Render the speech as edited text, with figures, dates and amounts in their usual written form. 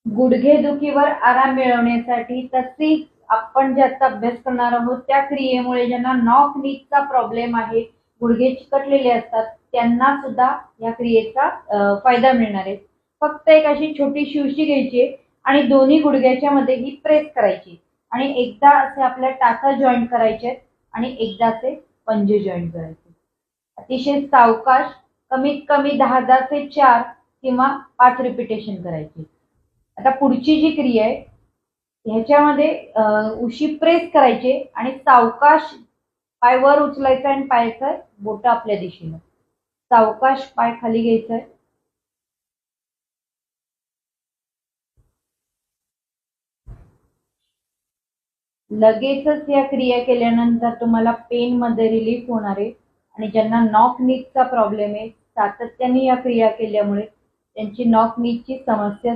गुडघेदुखीवर आराम मिळवण्यासाठी तसेच आपण ज्याचा अभ्यास करणार आहोत त्या क्रियेमुळे ज्यांना नॉक नीचा प्रॉब्लेम आहे, गुडघे चिकटलेले असतात, त्यांना सुद्धा या क्रियेचा फायदा मिळणार आहे. फक्त एक अशी छोटीशी उशी घ्यायची आणि दोन्ही गुडघ्याच्या मध्ये ही प्रेस करायची आणि एकदा असे आपल्या टाचा जॉईंट करायचे आणि एकदा असे पंजे जॉईंट करायचे. अतिशय सावकाश कमीत कमी 10 ते 4 किंवा 5 रिपिटेशन करायची. आता पुढची जी क्रिया आहे ह्याच्यामध्ये उशी प्रेस करायचे आणि सावकाश पाय वर उचलायचा आणि पायाचं बोट आपल्या दिशेनं, सावकाश पाय खाली घ्यायचंय. लगेचच या क्रिया केल्यानंतर तुम्हाला पेन मध्ये रिलीफ होणार आहे आणि ज्यांना नॉक नीचा प्रॉब्लेम आहे सातत्याने या क्रिया केल्यामुळे त्यांची नॉक नीची समस्या